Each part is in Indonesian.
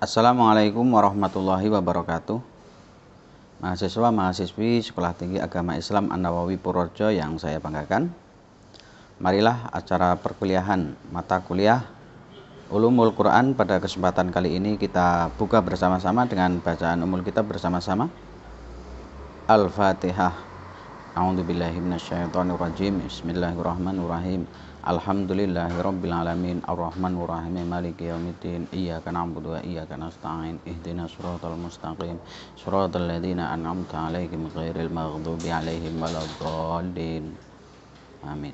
Assalamualaikum warahmatullahi wabarakatuh. Mahasiswa mahasiswi Sekolah Tinggi Agama Islam An-Nawawi Purworejo yang saya banggakan, marilah acara perkuliahan mata kuliah Ulumul Quran pada kesempatan kali ini kita buka bersama-sama dengan bacaan umul kitab bersama-sama. Al-Fatihah. A'udzubillahi minasyaitonirrajim. Bismillahirrahmanirrahim. Alhamdulillahirabbil alamin arrahmanir rahim maliki yaumiddin iyyaka na'budu wa iyyaka nasta'in ihdinas siratal mustaqim siratal ladzina an'amta 'alaihim ghairil maghdubi 'alaihim waladdallin. Amin.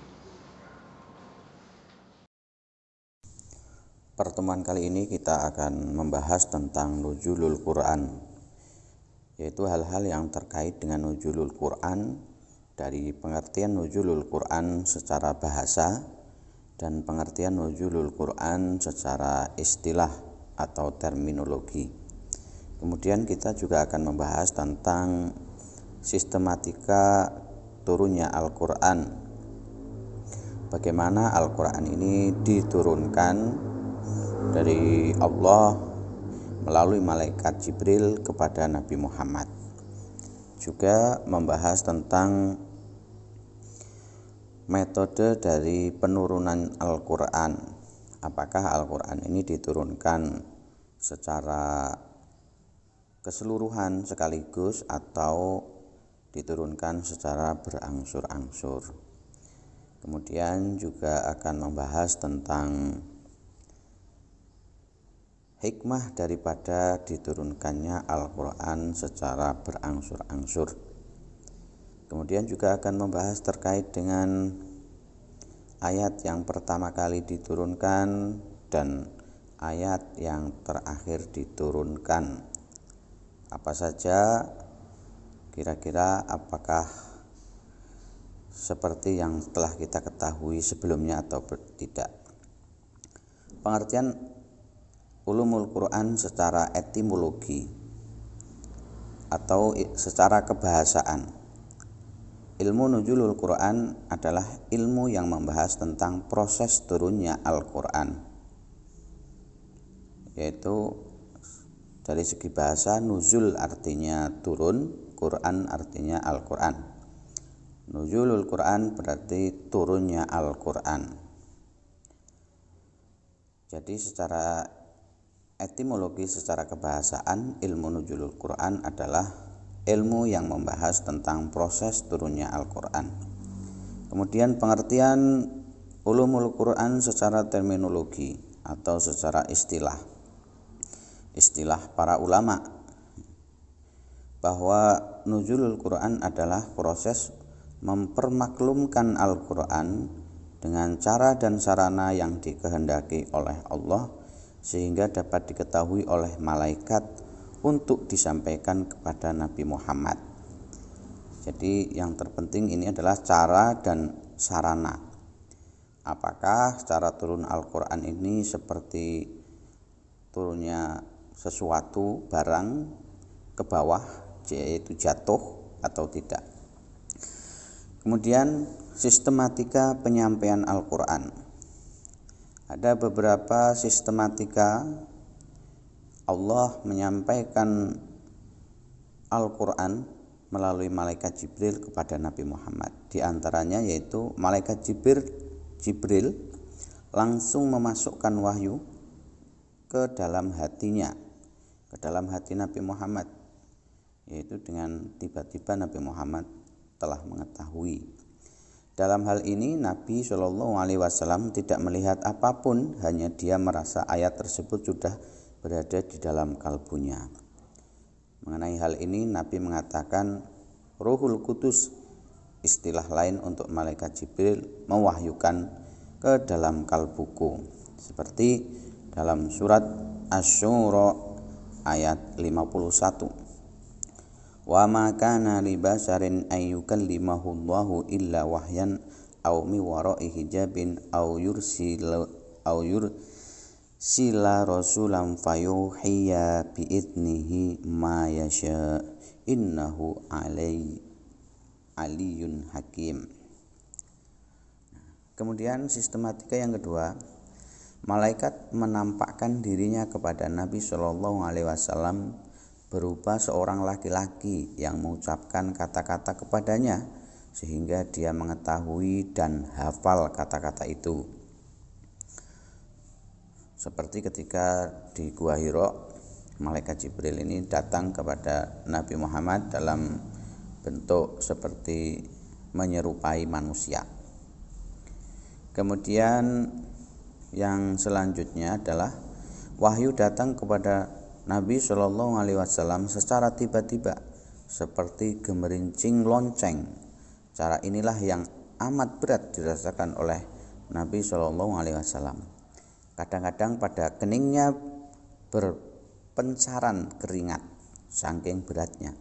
Pertemuan kali ini kita akan membahas tentang nuzulul Quran, yaitu hal-hal yang terkait dengan nuzulul Quran, dari pengertian nuzulul Quran secara bahasa dan pengertian nuzulul Quran secara istilah atau terminologi. Kemudian kita juga akan membahas tentang sistematika turunnya Al-Quran, bagaimana Al-Quran ini diturunkan dari Allah melalui malaikat Jibril kepada Nabi Muhammad. Juga membahas tentang metode dari penurunan Al-Quran. Apakah Al-Quran ini diturunkan secara keseluruhan sekaligus atau diturunkan secara berangsur-angsur. Kemudian juga akan membahas tentang hikmah daripada diturunkannya Al-Quran secara berangsur-angsur. Kemudian juga akan membahas terkait dengan ayat yang pertama kali diturunkan dan ayat yang terakhir diturunkan. Apa saja kira-kira, apakah seperti yang telah kita ketahui sebelumnya atau tidak. Pengertian ulumul Quran secara etimologi atau secara kebahasaan. Ilmu nuzulul Quran adalah ilmu yang membahas tentang proses turunnya Al-Quran, yaitu dari segi bahasa nuzul artinya turun, Quran artinya Al-Quran. Nuzulul Quran berarti turunnya Al-Quran. Jadi secara etimologi, secara kebahasaan, ilmu nuzulul Quran adalah ilmu yang membahas tentang proses turunnya Al-Quran. Kemudian pengertian ulumul Quran secara terminologi atau secara istilah para ulama, bahwa nuzulul Quran adalah proses mempermaklumkan Al-Quran dengan cara dan sarana yang dikehendaki oleh Allah sehingga dapat diketahui oleh malaikat untuk disampaikan kepada Nabi Muhammad. Jadi yang terpenting ini adalah cara dan sarana. Apakah cara turun Al-Quran ini seperti turunnya sesuatu barang ke bawah, yaitu jatuh, atau tidak. Kemudian sistematika penyampaian Al-Quran. Ada beberapa sistematika Allah menyampaikan Al-Quran melalui malaikat Jibril kepada Nabi Muhammad. Di antaranya yaitu malaikat Jibril langsung memasukkan wahyu ke dalam hatinya, ke dalam hati Nabi Muhammad, yaitu dengan tiba-tiba Nabi Muhammad telah mengetahui. Dalam hal ini Nabi SAW tidak melihat apapun, hanya dia merasa ayat tersebut sudah berada di dalam kalbunya. Mengenai hal ini Nabi mengatakan Ruhul Qudus, istilah lain untuk malaikat Jibril, mewahyukan ke dalam kalbuku, seperti dalam surat Asy-Syura ayat 51. Wa ma kana li basharin ay yukallimahullahu illa wahyan aw mi wara'i hijabin aw sila rasulam fayuhiya biidnihi ma yasha innahu aliyun hakim. Kemudian sistematika yang kedua, malaikat menampakkan dirinya kepada Nabi Shallallahu Alaihi Wasallam berupa seorang laki-laki yang mengucapkan kata-kata kepadanya sehingga dia mengetahui dan hafal kata-kata itu. Seperti ketika di Gua Hira, malaikat Jibril ini datang kepada Nabi Muhammad dalam bentuk seperti menyerupai manusia. Kemudian yang selanjutnya adalah wahyu datang kepada Nabi Shallallahu Alaihi Wasallam secara tiba-tiba seperti gemerincing lonceng. Cara inilah yang amat berat dirasakan oleh Nabi Shallallahu Alaihi Wasallam. Kadang-kadang pada keningnya berpencaran keringat saking beratnya.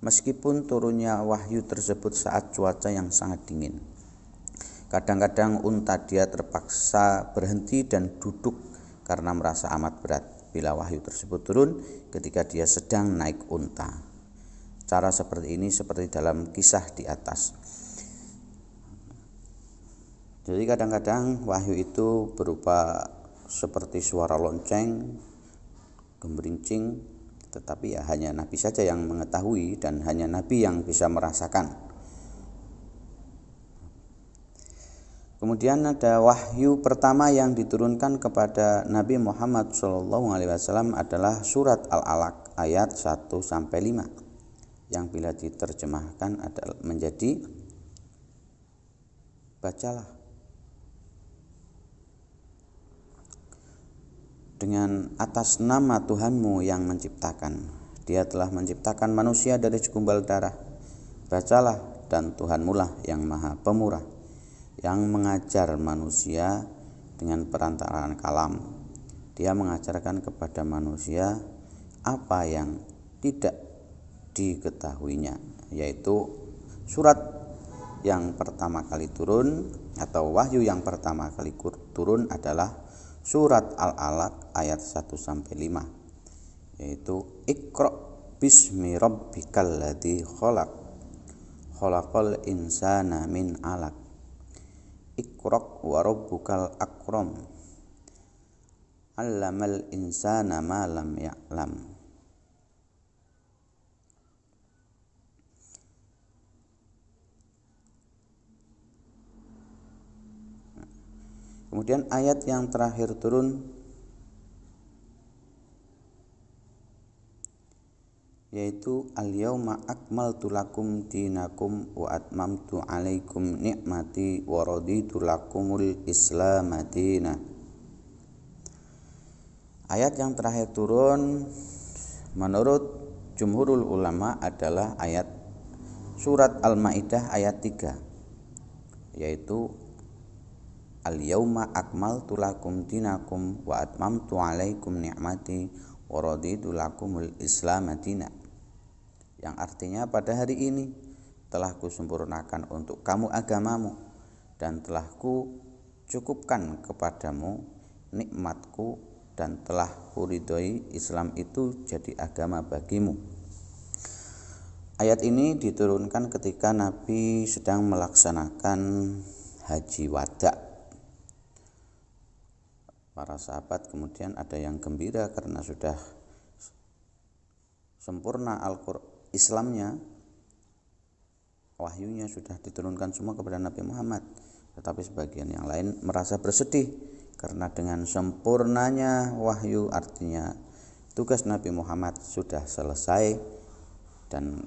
Meskipun turunnya wahyu tersebut saat cuaca yang sangat dingin. Kadang-kadang unta dia terpaksa berhenti dan duduk karena merasa amat berat bila wahyu tersebut turun ketika dia sedang naik unta. Cara seperti ini seperti dalam kisah di atas. Jadi kadang-kadang wahyu itu berupa seperti suara lonceng, gemerincing, tetapi ya hanya Nabi saja yang mengetahui dan hanya Nabi yang bisa merasakan. Kemudian ada wahyu pertama yang diturunkan kepada Nabi Muhammad SAW adalah surat Al-Alaq ayat 1-5 yang bila diterjemahkan adalah menjadi bacalah dengan atas nama Tuhanmu yang menciptakan. Dia telah menciptakan manusia dari segumpal darah. Bacalah, dan Tuhanmu lah yang maha pemurah, yang mengajar manusia dengan perantaraan kalam. Dia mengajarkan kepada manusia apa yang tidak diketahuinya, yaitu surat yang pertama kali turun atau wahyu yang pertama kali turun adalah surat Al-Alaq ayat 1-5, yaitu Iqra bismi rabbikal ladzi khalaq khalaqal insana min 'alaq Iqra wa rabbukal akram 'allamal insana ma lam ya'lam. Kemudian ayat yang terakhir turun yaitu al-yauma akmaltu lakum dinakum wa atmamtu 'alaikum ni'mati wa raditu lakumul Islam madina. Ayat yang terakhir turun menurut jumhurul ulama adalah ayat surat Al-Maidah ayat 3, yaitu al-yauma akmaltu lakum dinakum wa atmamtu 'alaikum ni'mati wa raditu lakumul Islam madina, yang artinya pada hari ini telah kusempurnakan untuk kamu agamamu dan telah kucukupkan kepadamu nikmatku dan telah kuridhoi Islam itu jadi agama bagimu. Ayat ini diturunkan ketika Nabi sedang melaksanakan haji wada. Para sahabat kemudian ada yang gembira karena sudah sempurna Islamnya, wahyunya sudah diturunkan semua kepada Nabi Muhammad. Tetapi sebagian yang lain merasa bersedih karena dengan sempurnanya wahyu artinya tugas Nabi Muhammad sudah selesai, dan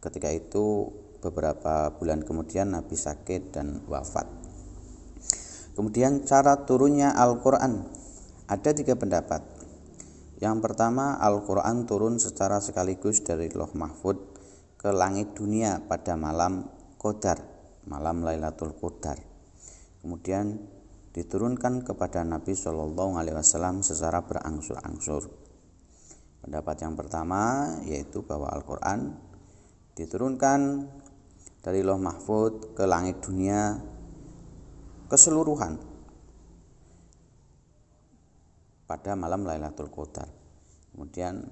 ketika itu beberapa bulan kemudian Nabi sakit dan wafat. Kemudian cara turunnya Al-Quran, ada 3 pendapat. Yang pertama, Al-Quran turun secara sekaligus dari Lauh Mahfud ke langit dunia pada malam Qadar, malam Lailatul Qadar. Kemudian diturunkan kepada Nabi SAW secara berangsur-angsur. Pendapat yang pertama yaitu bahwa Al-Quran diturunkan dari Lauh Mahfud ke langit dunia keseluruhan pada malam Lailatul Qadar. Kemudian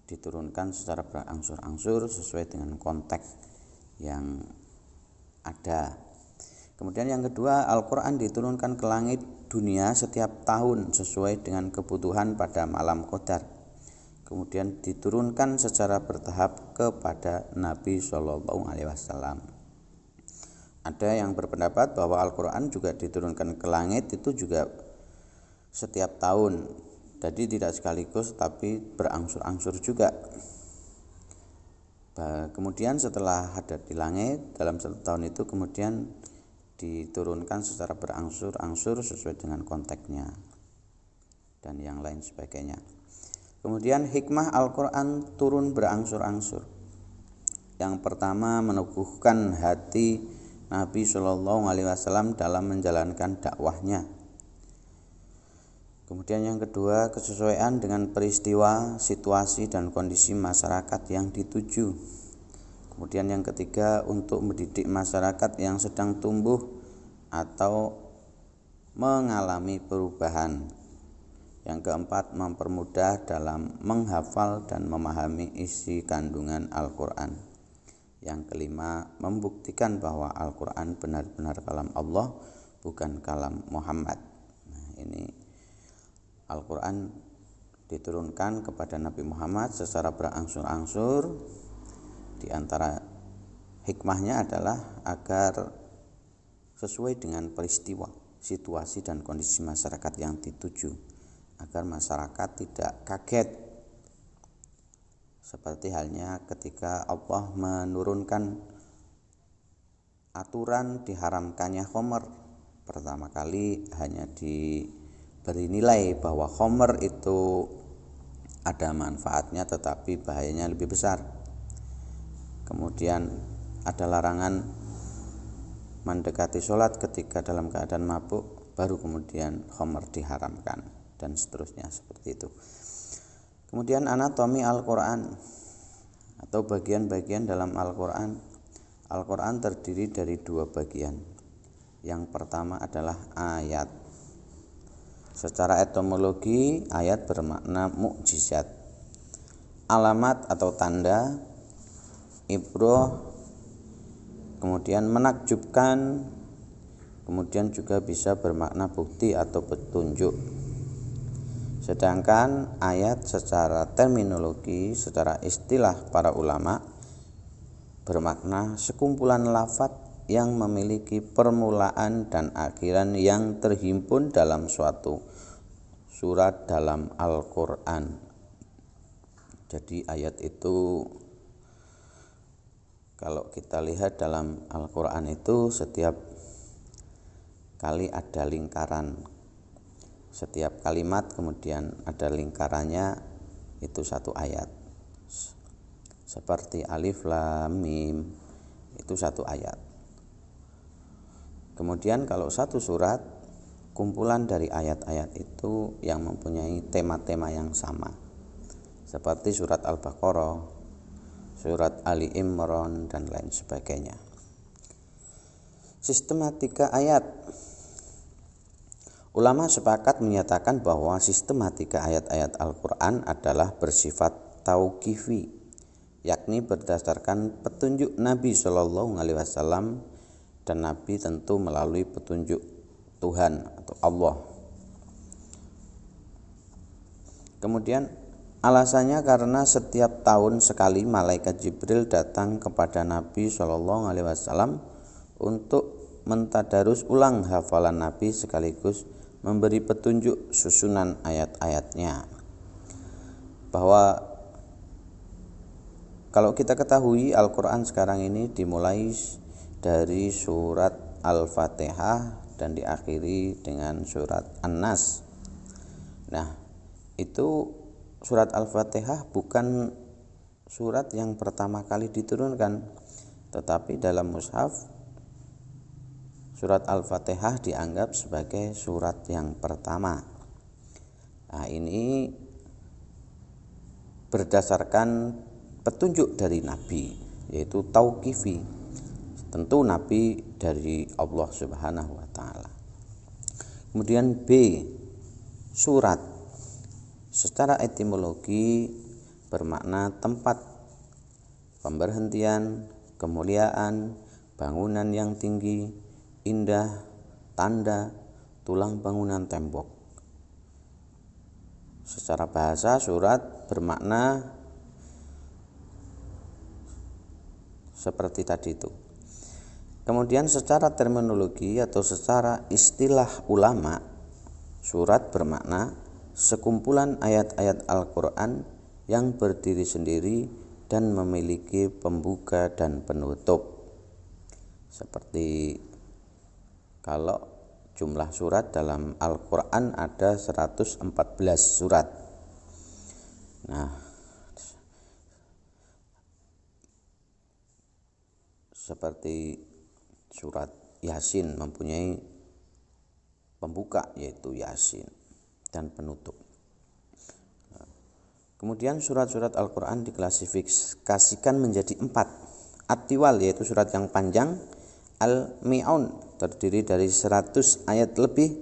diturunkan secara berangsur-angsur sesuai dengan konteks yang ada. Kemudian yang kedua, Al-Quran diturunkan ke langit dunia setiap tahun sesuai dengan kebutuhan pada malam Qadar. Kemudian diturunkan secara bertahap kepada Nabi Shallallahu Alaihi Wasallam. Ada yang berpendapat bahwa Al-Quran juga diturunkan ke langit itu juga setiap tahun, jadi tidak sekaligus tapi berangsur-angsur juga. Kemudian setelah ada di langit dalam 1 tahun itu kemudian diturunkan secara berangsur-angsur sesuai dengan konteksnya dan yang lain sebagainya. Kemudian hikmah Al-Quran turun berangsur-angsur. Yang pertama, meneguhkan hati Nabi Shallallahu Alaihi Wasallam dalam menjalankan dakwahnya. Kemudian yang kedua, kesesuaian dengan peristiwa, situasi dan kondisi masyarakat yang dituju. Kemudian yang ketiga, untuk mendidik masyarakat yang sedang tumbuh atau mengalami perubahan. Yang keempat, mempermudah dalam menghafal dan memahami isi kandungan Al-Quran. Yang kelima, membuktikan bahwa Al-Quran benar-benar kalam Allah, bukan kalam Muhammad. Nah, ini Al-Quran diturunkan kepada Nabi Muhammad secara berangsur-angsur. Di antara hikmahnya adalah agar sesuai dengan peristiwa, situasi dan kondisi masyarakat yang dituju, agar masyarakat tidak kaget. Seperti halnya ketika Allah menurunkan aturan diharamkannya khamr. Pertama kali hanya diberi nilai bahwa khamr itu ada manfaatnya tetapi bahayanya lebih besar. Kemudian ada larangan mendekati sholat ketika dalam keadaan mabuk, baru kemudian khamr diharamkan, dan seterusnya seperti itu. Kemudian anatomi Al-Quran atau bagian-bagian dalam Al-Quran. Al-Quran terdiri dari 2 bagian. Yang pertama adalah ayat. Secara etimologi, ayat bermakna mukjizat, alamat atau tanda, ibroh, kemudian menakjubkan, kemudian juga bisa bermakna bukti atau petunjuk. Sedangkan ayat secara terminologi, secara istilah para ulama, bermakna sekumpulan lafaz yang memiliki permulaan dan akhiran yang terhimpun dalam suatu surat dalam Al-Quran. Jadi ayat itu kalau kita lihat dalam Al-Quran itu setiap kali ada lingkaran. Setiap kalimat kemudian ada lingkarannya, itu 1 ayat. Seperti alif lam mim, itu 1 ayat. Kemudian kalau 1 surat, kumpulan dari ayat-ayat itu yang mempunyai tema-tema yang sama. Seperti surat Al-Baqarah, surat Ali Imran dan lain sebagainya. Sistematika ayat. Ulama sepakat menyatakan bahwa sistematika ayat-ayat Al-Quran adalah bersifat tauqifi, yakni berdasarkan petunjuk Nabi Shallallahu Alaihi Wasallam, dan Nabi tentu melalui petunjuk Tuhan atau Allah. Kemudian alasannya karena setiap tahun sekali malaikat Jibril datang kepada Nabi Shallallahu Alaihi Wasallam untuk mentadarus ulang hafalan Nabi sekaligus memberi petunjuk susunan ayat-ayatnya. Bahwa kalau kita ketahui Al-Quran sekarang ini dimulai dari surat Al-Fatihah dan diakhiri dengan surat An-Nas. Nah, itu surat Al-Fatihah bukan surat yang pertama kali diturunkan, tetapi dalam mushaf surat Al-Fatihah dianggap sebagai surat yang pertama. Nah, ini berdasarkan petunjuk dari Nabi, yaitu tauqifi. Tentu Nabi dari Allah Subhanahu wa taala. Kemudian B, surat. Secara etimologi bermakna tempat pemberhentian, kemuliaan, bangunan yang tinggi, indah, tanda, tulang bangunan tembok. Secara bahasa surat bermakna seperti tadi itu. Kemudian secara terminologi atau secara istilah ulama, surat bermakna sekumpulan ayat-ayat Al-Quran yang berdiri sendiri dan memiliki pembuka dan penutup. Seperti kalau jumlah surat dalam Al-Quran ada 114 surat. Nah, seperti surat Yasin mempunyai pembuka yaitu Yasin dan penutup. Kemudian surat-surat Al-Quran diklasifikasikan menjadi 4. At-Tiwal yaitu surat yang panjang, Al-Mi'un terdiri dari 100 ayat lebih,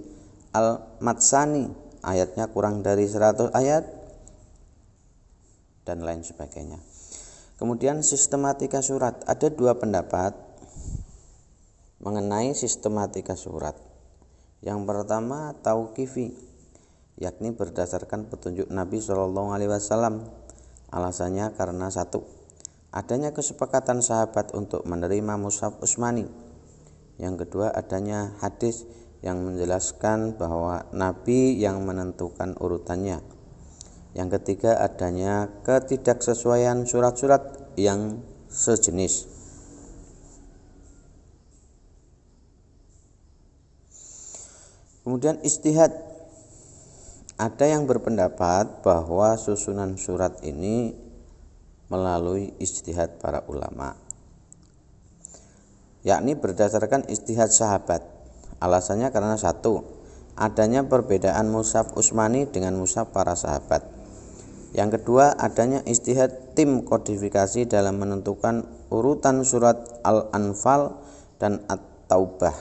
Al-Matsani ayatnya kurang dari 100 ayat, dan lain sebagainya. Kemudian sistematika surat, ada 2 pendapat mengenai sistematika surat. Yang pertama tauqifi, yakni berdasarkan petunjuk Nabi SAW. Alasannya karena 1, adanya kesepakatan sahabat untuk menerima mushaf Utsmani. Yang kedua, adanya hadis yang menjelaskan bahwa Nabi yang menentukan urutannya. Yang ketiga, adanya ketidaksesuaian surat-surat yang sejenis. Kemudian ijtihad, ada yang berpendapat bahwa susunan surat ini melalui ijtihad para ulama, yakni berdasarkan ijtihad sahabat. Alasannya karena 1, adanya perbedaan mushaf Utsmani dengan mushaf para sahabat. Yang kedua, adanya ijtihad tim kodifikasi dalam menentukan urutan surat Al-Anfal dan At-Taubah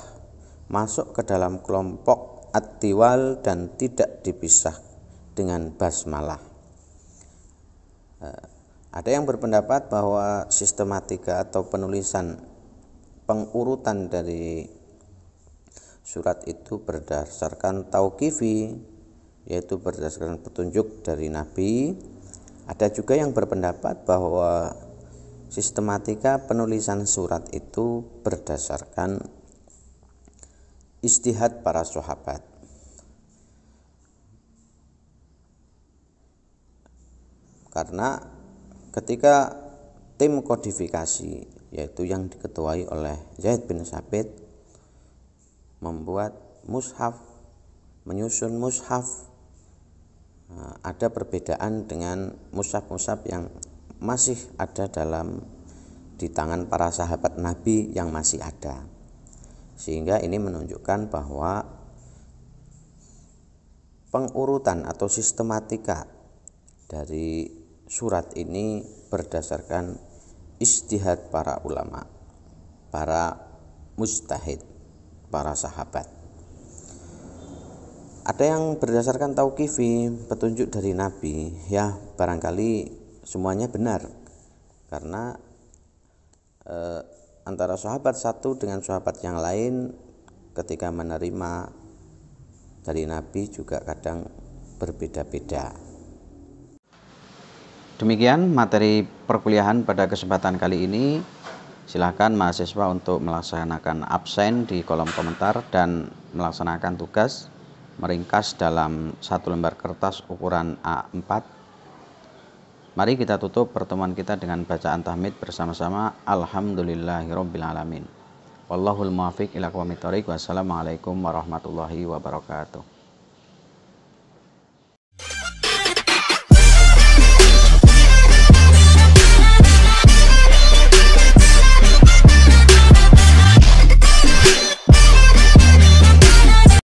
masuk ke dalam kelompok At-Tiwal dan tidak dipisah dengan basmalah. Ada yang berpendapat bahwa sistematika atau penulisan pengurutan dari surat itu berdasarkan tauqifi, yaitu berdasarkan petunjuk dari Nabi. Ada juga yang berpendapat bahwa sistematika penulisan surat itu berdasarkan ijtihad para sahabat. Karena ketika tim kodifikasi, yaitu yang diketuai oleh Zaid bin Tsabit, membuat mushaf, menyusun mushaf, ada perbedaan dengan mushaf-mushaf yang masih ada di tangan para sahabat Nabi yang masih ada. Sehingga ini menunjukkan bahwa pengurutan atau sistematika dari surat ini berdasarkan ijtihad para ulama, para mujtahid, para sahabat. Ada yang berdasarkan tauqifi, petunjuk dari Nabi, ya barangkali semuanya benar, karena antara sahabat satu dengan sahabat yang lain ketika menerima dari Nabi juga kadang berbeda-beda. Demikian materi perkuliahan pada kesempatan kali ini. Silakan mahasiswa untuk melaksanakan absen di kolom komentar dan melaksanakan tugas meringkas dalam 1 lembar kertas ukuran A4. Mari kita tutup pertemuan kita dengan bacaan tahmid bersama-sama. Alhamdulillahirabbil alamin. Wallahul muwaffiq ila aqwamit thoriq. Wassalamualaikum warahmatullahi wabarakatuh.